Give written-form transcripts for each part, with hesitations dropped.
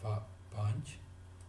5।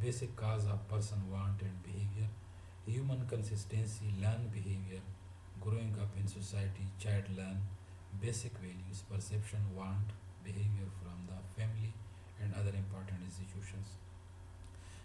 basic cause of person want and behavior, human consistency, learn behavior, growing up in society, child learn basic values, perception, want, behavior from the family and other important institutions।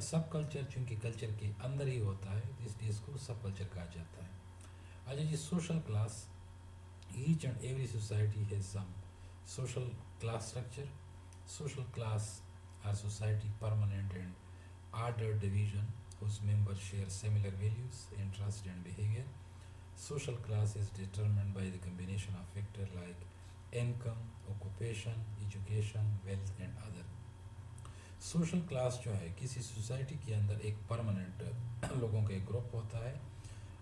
Sub culture چونکہ culture کے اندر ہی ہوتا ہے اس لیے اس کو سب culture کہا جاتا ہے. اچھا جی، social class. Each and every society has some social class structure. Social class are society permanent and ordered division whose members share similar values, interests, and behavior. Social class is determined by the combination of factors like income, occupation, education, wealth, and other. Social class جو ہے کسی society کے اندر ایک permanent لوگوں کا ایک group ہوتا ہے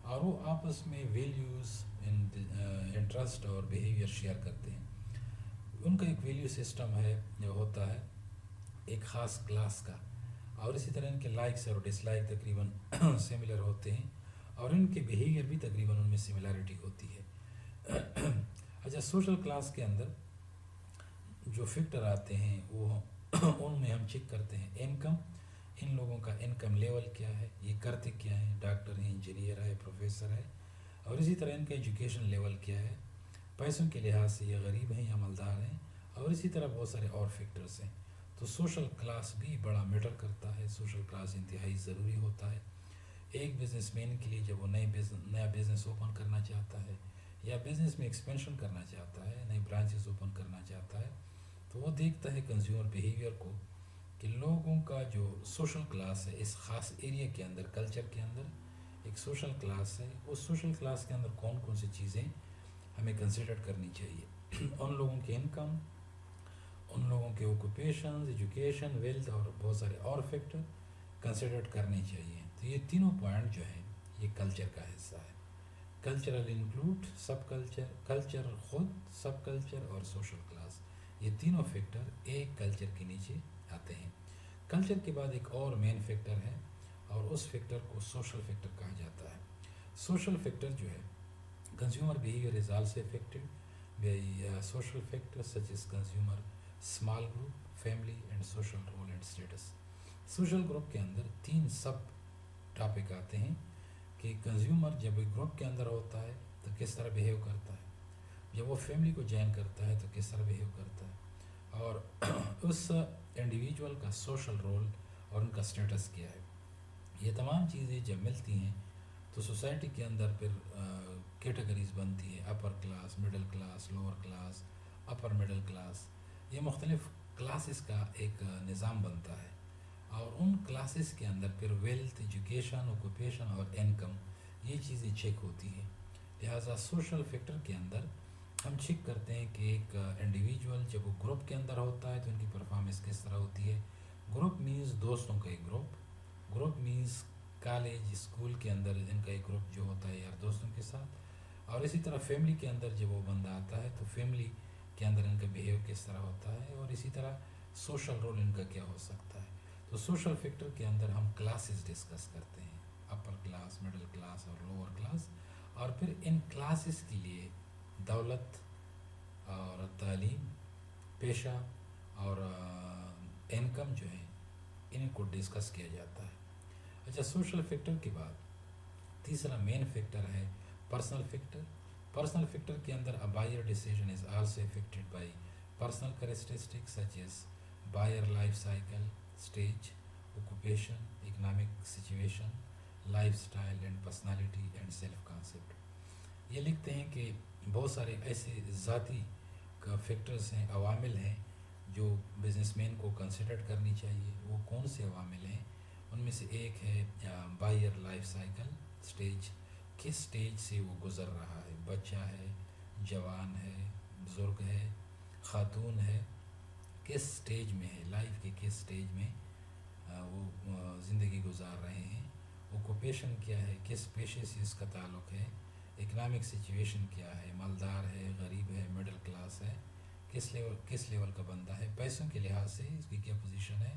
اور وہ آپس میں ویلیوز انٹرسٹ اور بیہیویئر شیئر کرتے ہیں. ان کا ایک ویلیو سسٹم ہے جو ہوتا ہے ایک خاص کلاس کا، اور اسی طرح ان کے لائکس اور ڈس لائک تقریباً سملر ہوتے ہیں اور ان کے بیہیویئر بھی تقریباً ان میں سملیرٹی ہوتی ہے. اچھا، سوشل کلاس کے اندر جو فیکٹر آتے ہیں وہ ان میں ہم چیک کرتے ہیں انکم. ان لوگوں کا انکم لیول کیا ہے، یہ کرتے کیا ہیں، ڈاکٹر ہیں، انجینئر ہے، پروفیسر ہے. اور اسی طرح ان کا ایجوکیشن لیول کیا ہے، پیسوں کے لحاظ سے یہ غریب ہیں یا مالدار ہیں. اور اسی طرح بہت سارے اور فیکٹرز ہیں. تو سوشل کلاس بھی بڑا میٹر کرتا ہے. سوشل کلاس انتہائی ضروری ہوتا ہے. ایک بزنس مین کے لیے جب وہ نیا بزنس اوپن کرنا چاہتا ہے یا بزنس میں ایکسپینشن کرنا چاہتا ہے، نئی برانچز اوپن کرنا چاہتا ہے، تو وہ دیکھتا ہے کنزیومر بیہیویئر کو کہ لوگوں کا جو سوشل کلاس ہے اس خاص ایریا کے اندر، کلچر کے اندر ایک سوشل کلاس ہے. اس سوشل کلاس کے اندر کون کون سی چیزیں ہمیں کنسیڈر کرنی چاہیے. ان لوگوں کے انکم، ان لوگوں کے اوکوپیشنز، ایجوکیشن، ویلتھ اور بہت سارے اور فیکٹر کنسیڈر کرنے چاہیے. تو یہ تینوں پوائنٹ جو ہیں یہ کلچر کا حصہ ہے. کلچرل انکلوڈ سب کلچر، کلچر خود، سب کلچر اور سوشل کلاس، یہ تینوں فیکٹر ایک کلچر کے نیچے آتے ہیں. کلچر کے بعد ایک اور مین فیکٹر ہے اور اس فیکٹر کو سوشل فیکٹر کہا جاتا ہے. سوشل فیکٹر جو ہے consumer behaviour is also affected by social factor such as consumer small group, family and social role and status. Social group کے اندر تین سب ٹاپک آتے ہیں کہ کنزیومر جب ایک گروپ کے اندر ہوتا ہے تو کس طرح بیہیو کرتا ہے، جب وہ فیملی کو جوائن کرتا ہے تو کس طرح بیہیو کرتا ہے، اور اس انڈیویجول کا سوشل رول اور ان کا اسٹیٹس کیا ہے. یہ تمام چیزیں جب ملتی ہیں تو سوسائٹی کے اندر پھر کیٹیگریز بنتی ہے، upper class, middle class, lower class, upper middle class. یہ مختلف کلاسز کا ایک نظام بنتا ہے اور ان کلاسز کے اندر پھر ویلتھ، ایجوکیشن، اوکوپیشن اور انکم یہ چیزیں چیک ہوتی ہیں. لہٰذا سوشل فیکٹر کے اندر ہم چیک کرتے ہیں کہ ایک انڈیویجول جب وہ گروپ کے اندر ہوتا ہے تو ان کی پرفارمنس کس طرح ہوتی ہے. گروپ مینز دوستوں کا ایک group, group means college, school کے اندر ان کا ایک گروپ جو ہوتا ہے یار دوستوں کے ساتھ. اور اسی طرح فیملی کے اندر جب وہ بندہ آتا ہے تو فیملی کے اندر ان کا بیہیو کس طرح ہوتا ہے، اور اسی طرح سوشل رول ان کا کیا ہو سکتا ہے. تو سوشل فیکٹر کے اندر ہم کلاسز ڈسکس کرتے ہیں، اپر کلاس، مڈل کلاس اور لوور کلاس. اور پھر ان کلاسز کے لیے دولت اور تعلیم، پیشہ اور انکم جو ہے ان کو ڈسکس کیا جاتا ہے. اچھا، سوشل فیکٹر کے بعد تیسرا مین فیکٹر ہے پرسنل فیکٹر. پرسنل فیکٹر کے اندر a buyer decision is also affected by personal characteristics such as buyer life cycle, stage, occupation, economic situation, lifestyle and personality and self concept. یہ لکھتے ہیں کہ بہت سارے ایسے ذاتی فیکٹرز ہیں، عوامل ہیں جو بزنس مین کو کنسیڈر کرنی چاہیے. وہ کون سے عوامل ہیں؟ ان میں سے ایک ہے بائر لائف سائیکل سٹیج، کس سٹیج سے وہ گزر رہا ہے، بچہ ہے، جوان ہے، بزرگ ہے، خاتون ہے، کس سٹیج میں ہے، لائف کے کس سٹیج میں وہ زندگی گزار رہے ہیں. اوکوپیشن کیا ہے، کس پیشے سے اس کا تعلق ہے. اکنامک سچویشن کیا ہے، مالدار ہے، غریب ہے، مڈل کلاس ہے، کس لیول کا بندہ ہے، پیسوں کے لحاظ سے اس کی کیا پوزیشن ہے،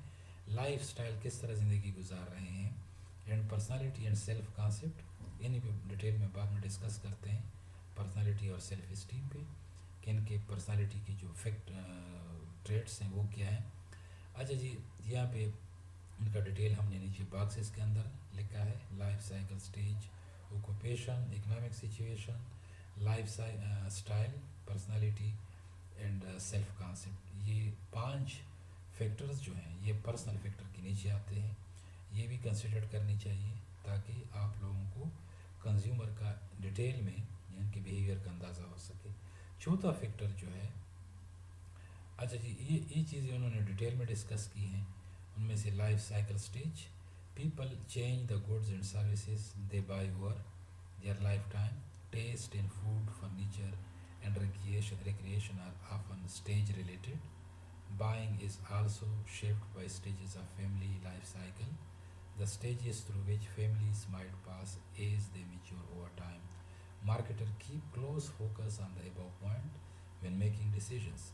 لائف سٹائل کس طرح زندگی گزار رہے ہیں، and personality and self concept. انہیں پہ ڈیٹیل میں بعد میں ڈسکس کرتے ہیں. پرسنالٹی اور سیلف اسٹیم پہ کہ ان کے پرسنالٹی کی جو ٹریٹس ہیں وہ کیا ہیں. اچھا جی، یہاں پہ ان کا ڈیٹیل ہم نے نیچے باکسز کے اندر لکھا ہے. Life cycle stage, occupation, economic situation, life style, personality and self concept. یہ 5 فیکٹرز جو ہیں یہ پرسنل فیکٹر کے نیچے آتے ہیں. یہ بھی کنسیڈر کرنی چاہیے تاکہ آپ لوگوں کو کنزیومر کا ڈیٹیل میں ان کے بیہیویئر کا اندازہ ہو سکے. چوتھا فیکٹر جو ہے، اچھا جی، یہ چیزیں انہوں نے ڈیٹیل میں ڈسکس کی ہیں. ان میں سے life cycle stage, people change the goods and services they buy over their lifetime. Taste in food, furniture and recreation are often stage related. Buying is also shaped by stages of family life cycle, the stages through which families might pass as they mature over time. Marketer keep close focus on the above point when making decisions.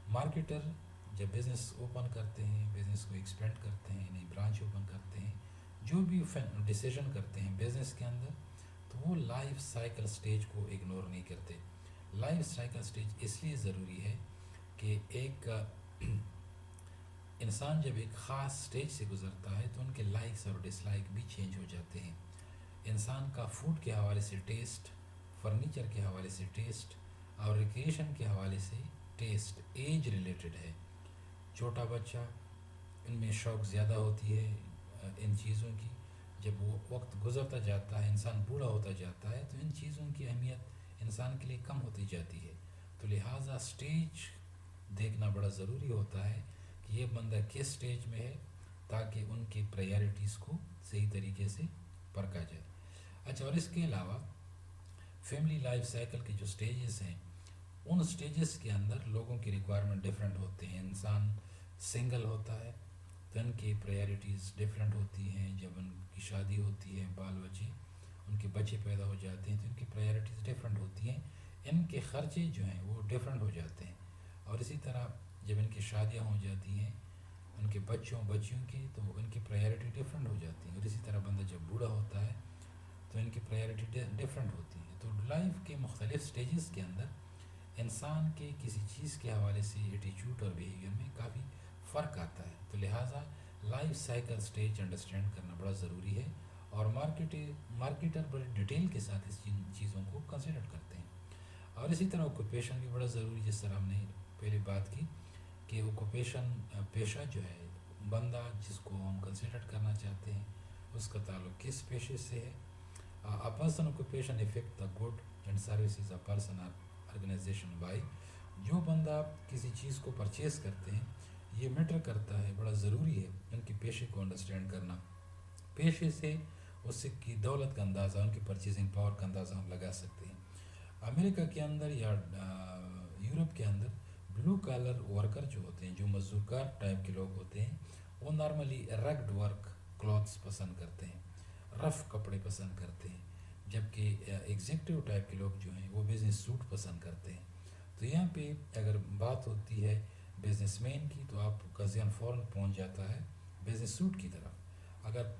Marketer جب business open کرتے ہیں، business کو expand کرتے ہیں، نئی branch open کرتے ہیں، جو بھی ڈیسیژن کرتے ہیں بزنس کے اندر، تو وہ لائف سائیکل سٹیج کو اگنور نہیں کرتے. لائف سائیکل سٹیج اس لیے ضروری ہے کہ ایک انسان جب ایک خاص سٹیج سے گزرتا ہے تو ان کے لائکس اور ڈس لائک بھی چینج ہو جاتے ہیں. انسان کا فوڈ کے حوالے سے ٹیسٹ، فرنیچر کے حوالے سے ٹیسٹ اور ریکریشن کے حوالے سے ٹیسٹ ایج ریلیٹڈ ہے. چھوٹا بچہ، ان میں شوق زیادہ ہوتی ہے ان چیزوں کی. جب وہ وقت گزرتا جاتا ہے، انسان بوڑھا ہوتا جاتا ہے، تو ان چیزوں کی اہمیت انسان کے لیے کم ہوتی جاتی ہے. تو لہٰذا سٹیج دیکھنا بڑا ضروری ہوتا ہے کہ یہ بندہ کس سٹیج میں ہے، تاکہ ان کی پریارٹیز کو صحیح طریقے سے پرکھا جائے. اچھا، اور اس کے علاوہ فیملی لائف سائیکل کے جو سٹیجز ہیں، ان سٹیجز کے اندر لوگوں کی ریکوائرمنٹ ڈفرینٹ ہوتے ہیں. انسان سنگل ہوتا ہے تو ان کی پریارٹیز ڈفرینٹ ہوتی ہیں. جب ان کی شادی ہوتی ہے، بال بچے، ان کے بچے پیدا ہو جاتے ہیں، تو ان کی پریارٹیز ڈفرینٹ ہوتی ہیں. ان کے خرچے جو ہیں وہ ڈفرینٹ ہو جاتے ہیں. اور اسی طرح جب ان کی شادیاں ہو جاتی ہیں ان کے بچیوں کی، تو ان کی پریارٹی ڈفرینٹ ہو جاتی ہیں. اور اسی طرح بندہ جب بوڑھا ہوتا ہے تو ان کی پریارٹی ڈفرینٹ ہوتی ہے. تو لائف کے مختلف سٹیجز کے اندر انسان کے کسی چیز کے حوالے سے ایٹیچیوڈ اور بیہیویئر میں کافی فرق آتا ہے. تو لہٰذا لائف سائیکل سٹیج انڈرسٹینڈ کرنا بڑا ضروری ہے، اور مارکیٹر بڑے ڈیٹیل کے ساتھ اس چیزوں کو کنسیڈر کرتے ہیں. اور اسی طرح آکوپیشن بھی بڑا ضروری، جس طرح ہم نے پہلے بات کی کہ آکوپیشن پیشہ جو ہے، بندہ جس کو ہم کنسیڈر کرنا چاہتے ہیں اس کا تعلق کس پیشے سے ہے. A person occupation affect the good and services a person or organization buy. جو بندہ کسی چیز کو پرچیز کرتے ہیں، یہ میٹر کرتا ہے، بڑا ضروری ہے ان کے پیشے کو انڈرسٹینڈ کرنا. پیشے سے اس کی دولت کا اندازہ، ان کی پرچیزنگ پاور کا اندازہ ہم لگا سکتے ہیں. امریکہ کے اندر یا یورپ کے اندر بلو کالر ورکر جو ہوتے ہیں، جو مزدور کار ٹائپ کے لوگ ہوتے ہیں، وہ نارملی رگڈ ورک کلوتھس پسند کرتے ہیں، رف کپڑے پسند کرتے ہیں. جبکہ ایگزیکٹو ٹائپ کے لوگ جو ہیں وہ بزنس سوٹ پسند کرتے ہیں. تو یہاں پہ اگر بات ہوتی ہے بزنس مین کی، تو آپ کا ذہن فوراً پہنچ جاتا ہے بزنس سوٹ کی طرف. اگر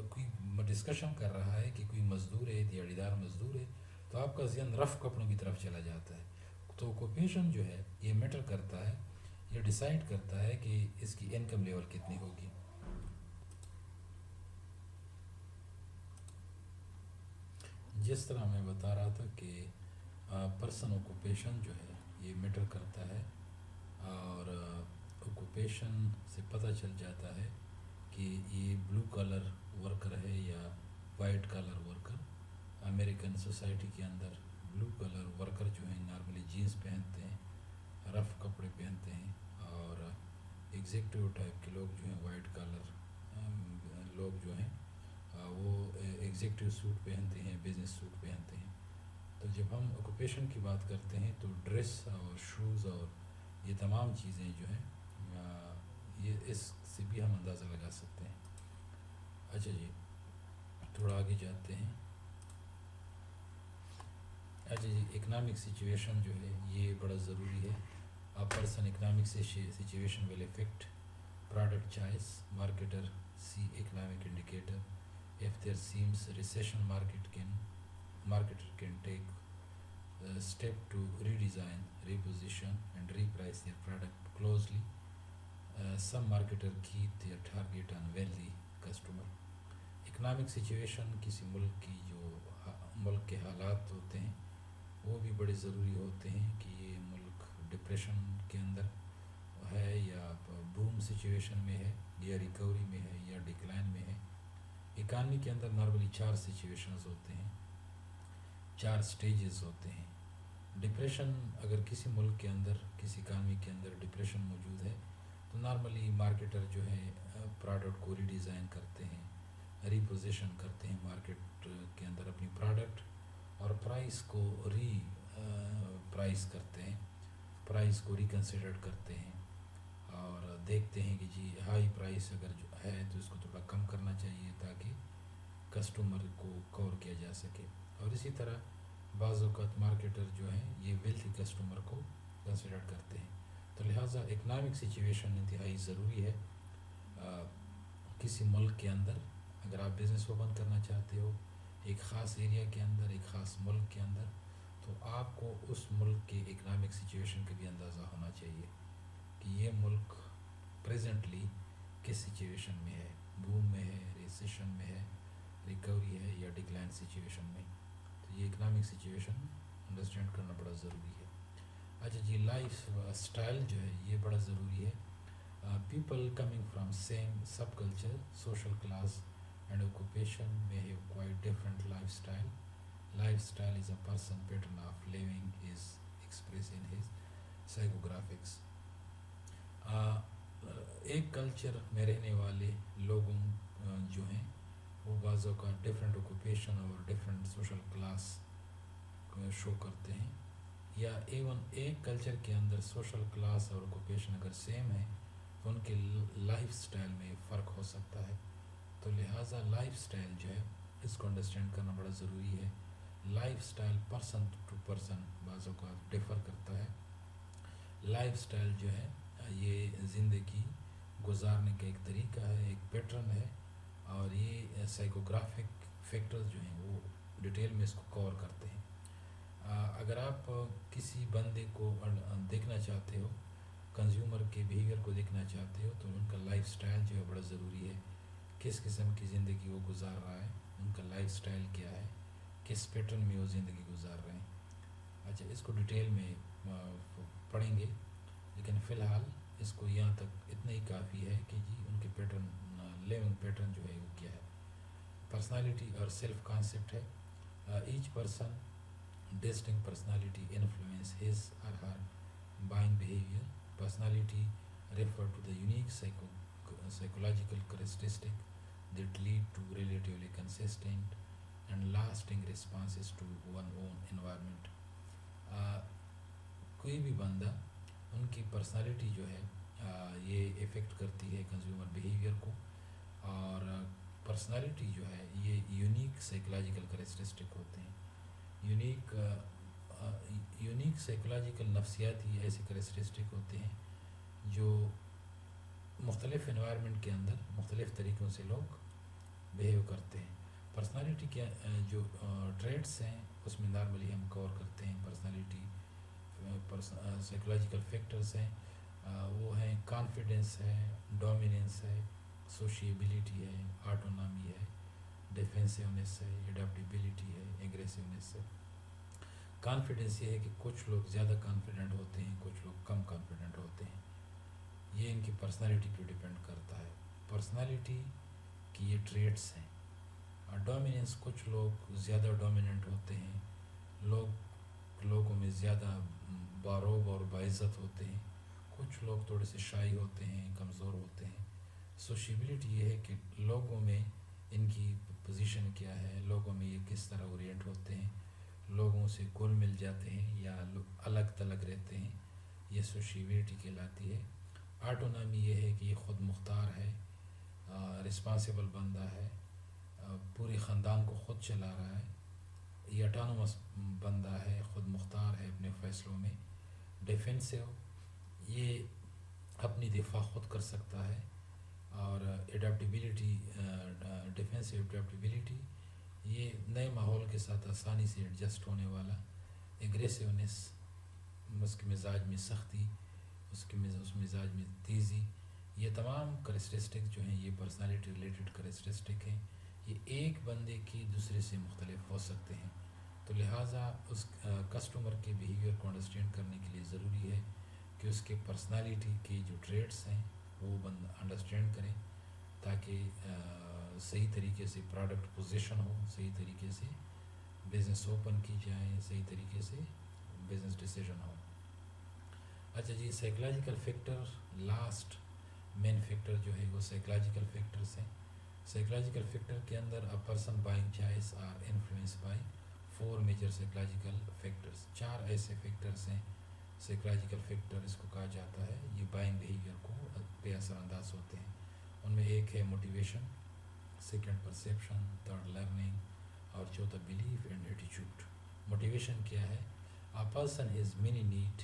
کوئی ڈسکشن کر رہا ہے کہ کوئی مزدور ہے، دیہڑی دار مزدور ہے، تو آپ کا ذہن رف کپڑوں کی طرف چلا جاتا ہے. تو آکوپیشن جو ہے یہ میٹر کرتا ہے، یہ ڈیسائیڈ کرتا ہے کہ اس کی انکم لیول کتنی ہوگی. جس طرح میں بتا رہا تھا کہ پرسن آکوپیشن جو ہے یہ میٹر کرتا ہے، اور آکوپیشن سے پتہ چل جاتا ہے کہ یہ بلو کلر ورکر ہے یا white colour worker. American society کے اندر بلو کلر ورکر جو ہیں نارملی جینس پہنتے ہیں، رف کپڑے پہنتے ہیں، اور ایگزیکٹو ٹائپ کے لوگ جو ہیں، وائٹ کلر لوگ جو ہیں، وہ ایگزیکٹو سوٹ پہنتے ہیں، بزنس سوٹ پہنتے ہیں. تو جب ہم آکوپیشن کی بات کرتے ہیں تو ڈریس اور شوز اور یہ تمام چیزیں جو ہیں، یہ اس سے بھی ہم اندازہ لگا سکتے ہیں. اچھا جی، تھوڑا آگے جاتے ہیں. اچھا جی، اکنامک سچویشن جو ہے یہ بڑا ضروری ہے. Person economic situation will affect product choice. Marketer see economic indicator. If there seems recession, marketer can take step to redesign, reposition and reprice their product closely. Some marketer keep their target on wealthy customer. Economic situation کسی ملک کی، جو ملک کے حالات ہوتے ہیں وہ بھی بڑے ضروری ہوتے ہیں کہ یہ ملک ڈپریشن کے اندر ہے یا بوم سچویشن میں ہے یا ریکوری میں ہے یا ڈکلائن میں ہے. اکانومی کے اندر نارملی 4 سچویشنز ہوتے ہیں, 4 سٹیجز ہوتے ہیں. ڈپریشن اگر کسی ملک کے اندر, کسی اکانومی کے اندر ڈپریشن موجود ہے تو نارملی مارکیٹر جو ہے پروڈکٹ کو ری ڈیزائن کرتے ہیں, ری پوزیشن کرتے ہیں مارکیٹ کے اندر اپنی پروڈکٹ, اور پرائس کو پرائس کرتے ہیں, پرائس کو ریکنسیڈر کرتے ہیں اور دیکھتے ہیں کہ جی ہائی پرائس اگر جو ہے تو اس کو تھوڑا کم کرنا چاہیے تاکہ کسٹمر کو کور کیا جا سکے. اور اسی طرح بعض اوقات مارکیٹر جو ہیں یہ ویلتھی کسٹمر کو کنسیڈر کرتے ہیں. تو لہٰذا اکنامک سچویشن انتہائی ضروری ہے کسی ملک کے اندر. اگر آپ بزنس اوپن کرنا چاہتے ہو ایک خاص ایریا کے اندر, ایک خاص ملک کے اندر, تو آپ کو اس ملک کے اکنامک سچویشن کا بھی اندازہ ہونا چاہیے کہ یہ ملک پریزنٹلی کس سچویشن میں ہے, بوم میں ہے, ریسیشن میں ہے, ریکوری ہے یا ڈکلائن سچویشن میں. تو یہ اکنامک سچویشن انڈرسٹینڈ کرنا بڑا ضروری ہے. اچھا جی, لائف اسٹائل جو ہے یہ بڑا ضروری ہے. People coming from same sub culture, social class and occupation may have quite different lifestyle. Lifestyle is a person pattern of living is expressed in his psychographics. ایک کلچر میں رہنے والے لوگوں جو ہیں وہ بعض اوقات ڈفرینٹ آکوپیشن اور ڈفرینٹ سوشل کلاس شو کرتے ہیں, یا ایون ایک کلچر کے اندر سوشل کلاس اور آکوپیشن اگر سیم ہے تو ان کے لائف سٹائل میں فرق ہو سکتا ہے. تو لہٰذا لائف سٹائل جو ہے اس کو انڈرسٹینڈ کرنا بڑا ضروری ہے. Lifestyle person to person بعض اوقات ڈفر کرتا ہے. لائف سٹائل جو ہے یہ زندگی گزارنے کا ایک طریقہ ہے, ایک پیٹرن ہے, اور یہ سائیکوگرافک فیکٹرز جو ہیں وہ ڈیٹیل میں اس کو کور کرتے ہیں. اگر آپ کسی بندے کو دیکھنا چاہتے ہو, کنزیومر کے بیہیویئر کو دیکھنا چاہتے ہو, تو ان کا لائف سٹائل جو ہے بڑا ضروری ہے. کس قسم کی زندگی وہ گزار رہا ہے, ان کا لائف سٹائل کیا ہے, کس پیٹرن میں وہ زندگی گزار رہے ہیں. اچھا, اس کو ڈیٹیل میں پڑھیں گے, لیکن فی الحال اس کو یہاں تک اتنا ہی کافی ہے کہ جی ان کے پیٹرن, لیونگ پیٹرن جو ہے وہ کیا ہے. پرسنالٹی اور سیلف کانسیپٹ ہے. Each person distinct personality influence his or her buying behavior. Personality refer to the unique psychological characteristic that lead to relatively consistent and lasting responses to one's own environment. کوئی بھی بندہ ان کی personality جو ہے یہ effect کرتی ہے consumer behaviour کو, اور پرسنالٹی جو ہے یہ یونیک سائیکولوجیکل کریکٹرسٹک ہوتے ہیں. یونیک سائیکولوجیکل نفسیاتی ایسے کریکٹرسٹک ہوتے ہیں جو مختلف انوائرمنٹ کے اندر مختلف طریقوں سے لوگ بیہیو کرتے ہیں. پرسنالٹی کے جو ٹریٹس ہیں اس میں نارملی ہم کور کرتے ہیں. پرسنالٹی سائیکولوجیکل فیکٹرز ہیں, وہ ہیں کانفیڈنس ہے, ڈومیننس ہے, سوشیبلٹی ہے, آٹونامی ہے, ڈیفینسونیس ہے, اڈیپٹیبلٹی ہے, ایگریسونیس ہے. کانفیڈنس یہ ہے کہ کچھ لوگ زیادہ کانفیڈنٹ ہوتے ہیں, کچھ لوگ کم کانفیڈنٹ ہوتے ہیں. یہ ان کی پرسنالٹی پہ ڈیپینڈ کرتا ہے. پرسنالٹی کی یہ ٹریٹس ہیں. ڈومیننس, کچھ لوگ زیادہ ڈومیننٹ ہوتے ہیں, لوگوں میں زیادہ باروب اور باعزت ہوتے ہیں. کچھ لوگ تھوڑے سے شائی ہوتے ہیں, کمزور ہوتے ہیں. سوشیبلٹی یہ ہے کہ لوگوں میں ان کی پوزیشن کیا ہے, لوگوں میں یہ کس طرح اورینٹ ہوتے ہیں, لوگوں سے گل مل جاتے ہیں یا الگ تلگ رہتے ہیں, یہ سوشیبلٹی کہلاتی ہے. آٹونامی یہ ہے کہ یہ خود مختار ہے, رسپانسیبل بندہ ہے, پوری خاندان کو خود چلا رہا ہے. یہ اٹانومس بندہ ہے, خود مختار ہے اپنے فیصلوں میں. ڈیفینسو, یہ اپنی دفاع خود کر سکتا ہے. اور ایڈیپٹیبلٹی, ڈیفینسو ایڈیپٹیبلٹی, یہ نئے ماحول کے ساتھ آسانی سے ایڈجسٹ ہونے والا. ایگریسونیس, اس کے مزاج میں سختی, اس مزاج میں تیزی. یہ تمام کریکٹرسٹک جو ہیں یہ پرسنالٹی ریلیٹڈ کریکٹرسٹک ہیں. یہ ایک بندے کی دوسرے سے مختلف ہو سکتے ہیں. تو لہٰذا اس کسٹمر کے بیہیویئر کو انڈرسٹینڈ کرنے کے لیے ضروری ہے کہ اس کے پرسنالٹی کے جو ٹریٹس ہیں وہ بند انڈرسٹینڈ کریں، تاکہ صحیح طریقے سے پروڈکٹ پوزیشن ہو، صحیح طریقے سے بزنس اوپن کی جائیں، صحیح طریقے سے بزنس ڈیسیجن ہو۔ اچھا جی، psychological factor, last main factor جو ہے وہ سائیکلوجیکل فیکٹرس ہیں۔ سائیکلوجیکل فیکٹر کے اندر a person buying choice are influence by 4 major psychological factors, 4 ایسے فیکٹرس ہیں سائیکلوجیکل فیکٹر اس کو کہا جاتا ہے، یہ بائنگ بیہیویئر کو پہ اثر انداز ہوتے ہیں۔ ان میں ایک ہے motivation, second perception, third learning, اور چوتھا بلیف اینڈ ایٹیچیوڈ۔ موٹیویشن کیا ہے؟ A person has many need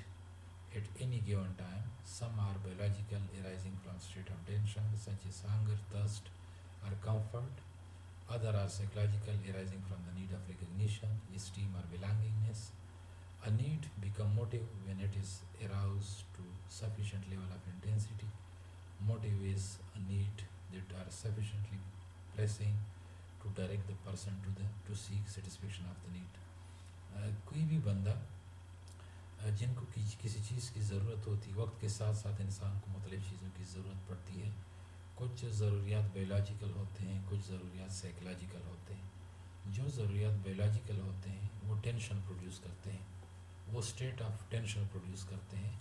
at any given time. Some are biological, arising from state of tension such as hunger, thirst, or comfort. Other are psychological, arising from the need of recognition, esteem, or belongingness. A need become motive when it is aroused to sufficient level of intensity. Motive is a need that are sufficiently pressing to direct the person to seek satisfaction of the need. کوئی بھی بندہ جن کو کسی چیز کی ضرورت ہوتی، وقت کے ساتھ ساتھ انسان کو مختلف چیزوں کی ضرورت پڑتی ہے۔ کچھ ضروریات بایولوجیکل ہوتے ہیں، کچھ ضروریات سائیکلوجیکل ہوتے ہیں۔ جو ضروریات بایولوجیکل ہوتے ہیں وہ ٹینشن پروڈیوس کرتے ہیں، وہ اسٹیٹ آف ٹینشن پروڈیوس کرتے ہیں۔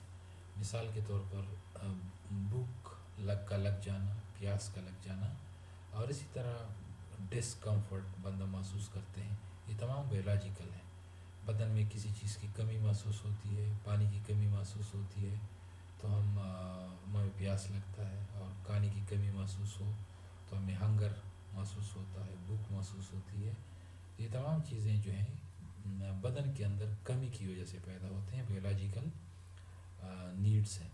مثال کے طور پر بھوک کا لگ جانا، پیاس کا لگ جانا، اور اسی طرح ڈسکمفرٹ بندہ محسوس کرتے ہیں، یہ تمام بایولوجیکل ہیں۔ بدن میں کسی چیز کی کمی محسوس ہوتی ہے، پانی کی کمی محسوس ہوتی ہے تو ہمیں پیاس لگتا ہے، اور کھانے کی کمی محسوس ہو تو ہمیں ہنگر محسوس ہوتا ہے، بھوک محسوس ہوتی ہے۔ یہ تمام چیزیں جو ہیں بدن کے اندر کمی کی وجہ سے پیدا ہوتے ہیں، بایولوجیکل نیڈس ہیں۔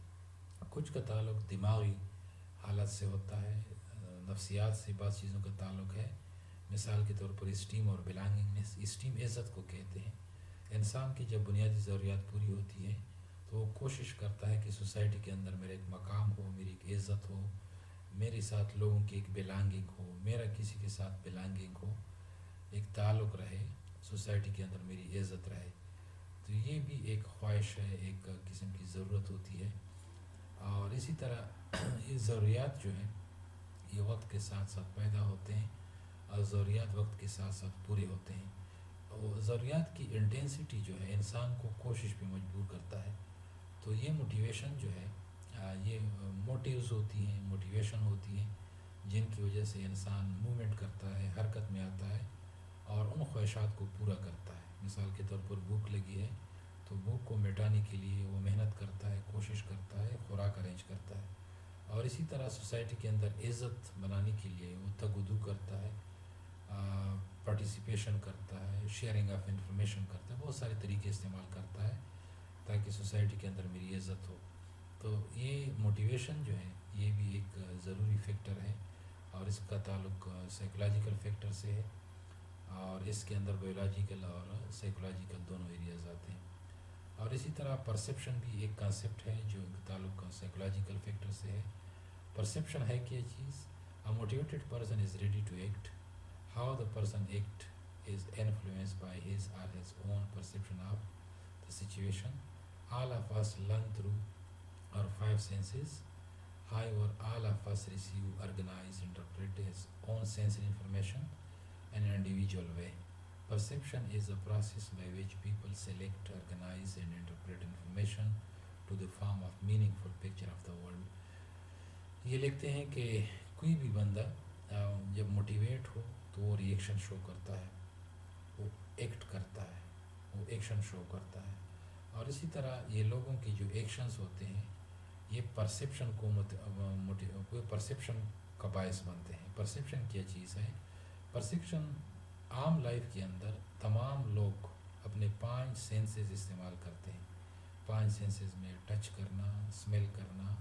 کچھ کا تعلق دماغی حالت سے ہوتا ہے، نفسیات سے بعض چیزوں کا تعلق ہے۔ مثال کے طور پر اسٹیم اور بلانگنگنس۔ اسٹیم عزت کو کہتے ہیں۔ انسان کی جب بنیادی ضروریات پوری ہوتی ہیں تو وہ کوشش کرتا ہے کہ سوسائٹی کے اندر میرا ایک مقام ہو، میری ایک عزت ہو، میرے ساتھ لوگوں کی ایک بلانگنگ ہو، میرا کسی کے ساتھ بلانگنگ ہو، ایک تعلق رہے، سوسائٹی کے اندر میری عزت رہے۔ تو یہ بھی ایک خواہش ہے، ایک قسم کی ضرورت ہوتی ہے۔ اور اسی طرح یہ ضروریات جو ہیں یہ وقت کے ساتھ ساتھ پیدا ہوتے ہیں، اور ضروریات وقت کے ساتھ ساتھ پورے ہوتے ہیں۔ اور ضروریات کی انٹینسٹی جو ہے انسان کو کوشش پہ مجبور کرتا ہے۔ تو یہ موٹیویشن جو ہے، یہ موٹیوز ہوتی ہیں، موٹیویشن ہوتی ہیں جن کی وجہ سے انسان موومنٹ کرتا ہے، حرکت میں آتا ہے اور ان خواہشات کو پورا کرتا ہے۔ مثال کے طور پر بھوک لگی ہے تو بھوک کو مٹانے کے لیے وہ محنت کرتا ہے، کوشش کرتا ہے، خوراک ارینج کرتا ہے۔ اور اسی طرح سوسائٹی کے اندر عزت بنانے کے لیے وہ تگودو کرتا ہے، پارٹیسپیشن کرتا ہے، شیئرنگ آف انفارمیشن کرتا ہے، بہت سارے طریقے استعمال کرتا ہے تاکہ سوسائٹی کے اندر میری عزت ہو۔ تو یہ موٹیویشن جو ہے یہ بھی ایک ضروری فیکٹر ہے، اور اس کا تعلق سائیکلوجیکل فیکٹر سے ہے، اور اس کے اندر بایولوجیکل اور سائیکلوجیکل دونوں ایریاز آتے ہیں۔ اور اسی طرح پرسیپشن بھی ایک کانسیپٹ ہے جو تعلق سائیکلوجیکل فیکٹر سے ہے۔ پرسیپشن ہے کیا چیز؟ A motivated person is ready to act. How the person act is influenced by his or his own perception of the situation. All of us learn through our 5 senses. However, all of us receive, organize, interpret his own sensory information in an individual way. Perception is a process by which people select, organize, and interpret information to the form of meaningful picture of the world. یہ لکھتے ہیں کہ کوئی بھی بندہ جب motivate ہو تو وہ ری ایکشن شو کرتا ہے، وہ ایکٹ کرتا ہے، وہ ایکشن شو کرتا ہے۔ اور اسی طرح یہ لوگوں کی جو ایکشنز ہوتے ہیں یہ پرسیپشن پرسیپشن کا باعث بنتے ہیں۔ پرسیپشن کیا چیز ہے؟ پرسیپشن عام لائف کے اندر تمام لوگ اپنے 5 سینسز استعمال کرتے ہیں۔ 5 سینسز میں ٹچ کرنا، اسمیل کرنا،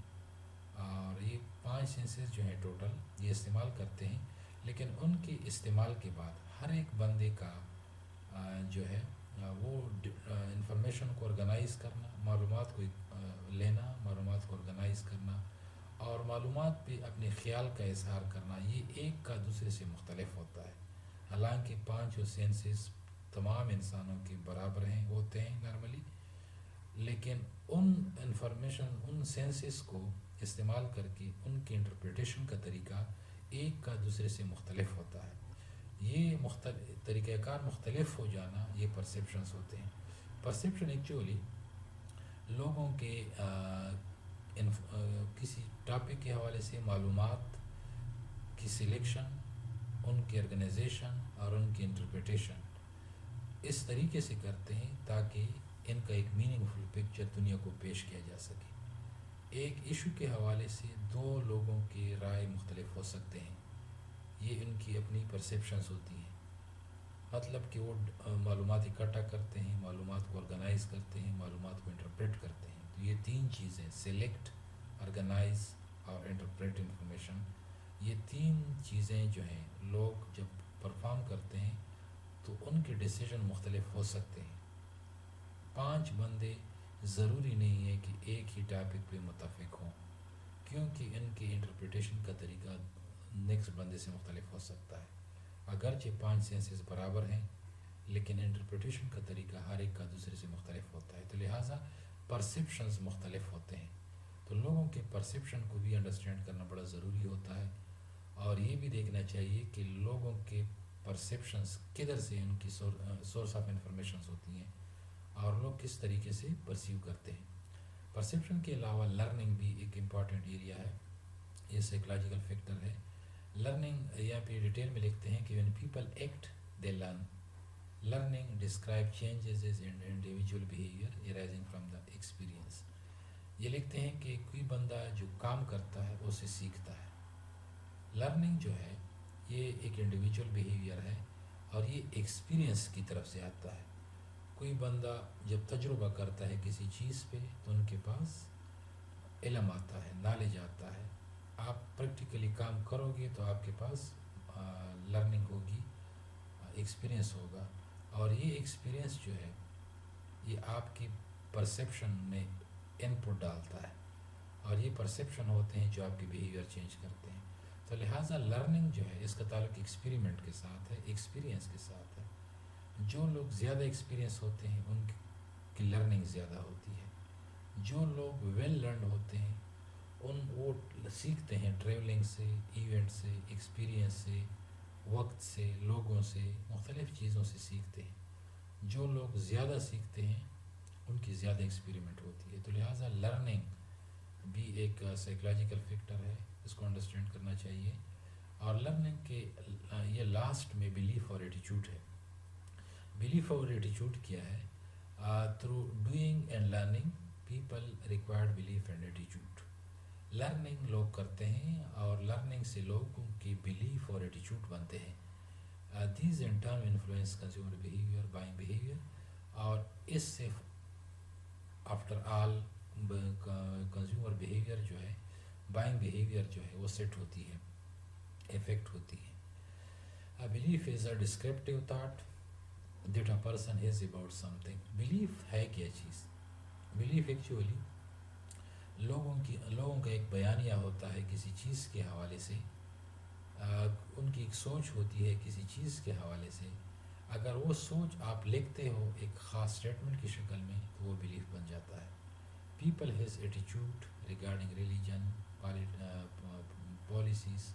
اور یہ 5 سینسز جو ہیں ٹوٹل یہ استعمال کرتے ہیں۔ لیکن ان کے استعمال کے بعد ہر ایک بندے کا جو ہے وہ انفارمیشن کو آرگنائز کرنا، معلومات کو لینا، معلومات کو آرگنائز کرنا اور معلومات پہ اپنے خیال کا اظہار کرنا، یہ ایک کا دوسرے سے مختلف ہوتا ہے۔ حالانکہ 5 سینسز تمام انسانوں کے برابر ہیں، ہوتے ہیں نارملی، لیکن ان انفارمیشن ان سینسز کو استعمال کر کے ان کی انٹرپریٹیشن کا طریقہ ایک کا دوسرے سے مختلف ہوتا ہے. یہ طریقہ کار مختلف ہو جانا یہ پرسیپشنز ہوتے ہیں. پرسیپشن ایکچولی لوگوں کے کسی ٹاپک کے حوالے سے معلومات کی سلیکشن، ان کی آرگنائزیشن اور ان کی انٹرپریٹیشن اس طریقے سے کرتے ہیں تاکہ ان کا ایک میننگ فل پکچر دنیا کو پیش کیا جا سکے. ایک ایشو کے حوالے سے دو لوگوں کی رائے مختلف ہو سکتے ہیں، یہ ان کی اپنی پرسیپشنز ہوتی ہیں. مطلب کہ وہ معلومات اکٹھا کرتے ہیں، معلومات کو آرگنائز کرتے ہیں، معلومات کو انٹرپریٹ کرتے ہیں. تو یہ تین چیزیں سلیکٹ، آرگنائز اور انٹرپریٹ انفارمیشن، یہ تین چیزیں جو ہیں لوگ جب پرفارم کرتے ہیں تو ان کے ڈیسیژن مختلف ہو سکتے ہیں. 5 بندے ضروری نہیں ہے کہ ایک ہی ٹاپک پہ متفق ہوں، کیونکہ ان کی انٹرپریٹیشن کا طریقہ نیکسٹ بندے سے مختلف ہو سکتا ہے. اگرچہ 5 سینسز برابر ہیں لیکن انٹرپریٹیشن کا طریقہ ہر ایک کا دوسرے سے مختلف ہوتا ہے، تو لہٰذا پرسیپشنز مختلف ہوتے ہیں. تو لوگوں کے پرسیپشن کو بھی انڈرسٹینڈ کرنا بڑا ضروری ہوتا ہے، اور یہ بھی دیکھنا چاہیے کہ لوگوں کے پرسیپشنز کدھر سے ان کی سورس آف انفارمیشنز ہوتی ہیں اور لوگ کس طریقے سے پرسیو کرتے ہیں. پرسیپشن کے علاوہ لرننگ بھی ایک امپورٹنٹ ایریا ہے، یہ سائیکلوجیکل فیکٹر ہے. لرننگ یہاں پہ ڈیٹیل میں لکھتے ہیں کہ when people act they learn. Learning describe changes in individual behavior arising from the experience. یہ لکھتے ہیں کہ کوئی بندہ جو کام کرتا ہے اسے سیکھتا ہے. لرننگ جو ہے یہ ایک انڈیویجول بیہیویئر ہے اور یہ ایکسپیرینس کی طرف سے آتا ہے. کوئی بندہ جب تجربہ کرتا ہے کسی چیز پہ تو ان کے پاس علم آتا ہے، نالج آتا ہے. آپ پریکٹیکلی کام کرو گے تو آپ کے پاس لرننگ ہوگی، ایکسپیرینس ہوگا، اور یہ ایکسپیرینس جو ہے یہ آپ کی پرسیپشن میں ان پٹ ڈالتا ہے، اور یہ پرسیپشن ہوتے ہیں جو آپ کی بیہیویئر چینج کرتے ہیں. تو لہٰذا لرننگ جو ہے اس کا تعلق ایکسپیریمنٹ کے ساتھ ہے، ایکسپیرینس کے ساتھ ہے. جو لوگ زیادہ ایکسپیرینس ہوتے ہیں ان کی لرننگ زیادہ ہوتی ہے. جو لوگ ویل لرنڈ ہوتے ہیں وہ سیکھتے ہیں ٹریولنگ سے، ایونٹ سے، ایکسپیرینس سے، وقت سے، لوگوں سے، مختلف چیزوں سے سیکھتے ہیں. جو لوگ زیادہ سیکھتے ہیں ان کی زیادہ ایکسپیریمنٹ ہوتی ہے. تو لہٰذا لرننگ بھی ایک سائیکلوجیکل فیکٹر ہے، اس کو انڈرسٹینڈ کرنا چاہیے. اور لرننگ کے یہ لاسٹ میں بلیف اور ایٹیچیوڈ ہے. بلیف اور ایٹیچیوڈ کیا ہے؟ Through doing and learning people required belief and ایٹیچیوڈ. لرننگ لوگ کرتے ہیں اور لرننگ سے لوگوں کی بلیف اور ایٹیچیوڈ بنتے ہیں. These in turn influence consumer behaviour, buying behaviour, اور اس سے آفٹر آل کنزیومر بیہیویئر جو ہے، بائنگ بیہیویئر جو ہے وہ سیٹ ہوتی ہے، افیکٹ ہوتی ہے. Belief is a descriptive thought that a person has about some thing. Belief ہے کیا چیز؟ بلیف ایکچولی لوگوں کا ایک بیانیہ ہوتا ہے کسی چیز کے حوالے سے. ان کی ایک سوچ ہوتی ہے کسی چیز کے حوالے سے. اگر وہ سوچ آپ لکھتے ہو ایک خاص اسٹیٹمنٹ کی شکل میں تو وہ بلیف بن جاتا ہے. پیپل ہیز ایٹیچیوڈ regarding religion, policies,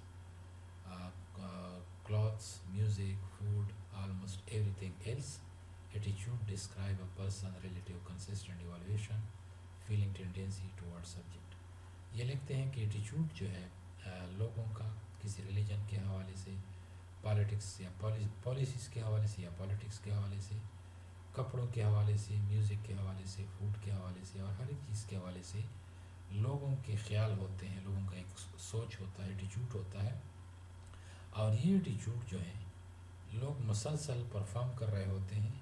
clothes, music, food, almost everything else. Attitude describe a person relative consistent evaluation, feeling tendency towards subject. یہ لکھتے ہیں کہ ایٹیچیوڈ جو ہے لوگوں کا کسی ریلیجن کے حوالے سے، پالیٹکس یا پالیسیز کے حوالے سے، یا پالیٹکس کے حوالے سے، کپڑوں کے حوالے سے، میوزک کے حوالے سے، فوڈ کے حوالے سے، اور ہر ایک چیز کے حوالے سے لوگوں کے خیال ہوتے ہیں، لوگوں کا ایک سوچ ہوتا ہے، ایٹیچیوڈ ہوتا ہے. اور یہ ایٹیچیوڈ جو ہے لوگ مسلسل پرفارم کر رہے ہوتے ہیں،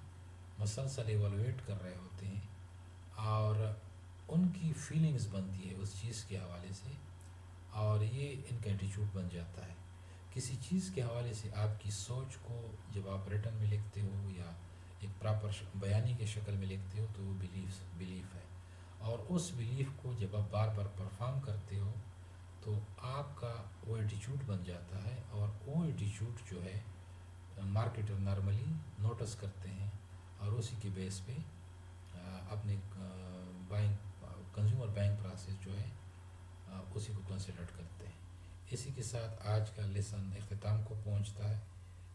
مسلسل ایوالویٹ کر رہے ہوتے ہیں، اور ان کی فیلنگز بنتی ہے اس چیز کے حوالے سے، اور یہ ان کا ایٹیچیوڈ بن جاتا ہے. کسی چیز کے حوالے سے آپ کی سوچ کو جب آپ ریٹن میں لکھتے ہو یا ایک پراپر بیانی کے شکل میں لکھتے ہو تو وہ بلیف ہے. اور اس بلیف کو جب آپ بار بار پرفارم کرتے ہو تو آپ کا وہ ایٹیچیوڈ بن جاتا ہے، اور وہ ایٹیچیوڈ جو ہے مارکیٹر نارملی نوٹس کرتے ہیں اور اسی کی بیس پہ اپنے بائنگ کنزیومر بائنگ پروسیس جو ہے اسی کو کنسیڈر کرتے ہیں۔ اسی کے ساتھ آج کا لیسن اختتام کو پہنچتا ہے۔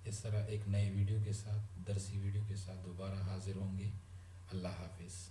اس طرح ایک نئے ویڈیو کے ساتھ، درسی ویڈیو کے ساتھ دوبارہ حاضر ہوں گے۔ اللہ حافظ۔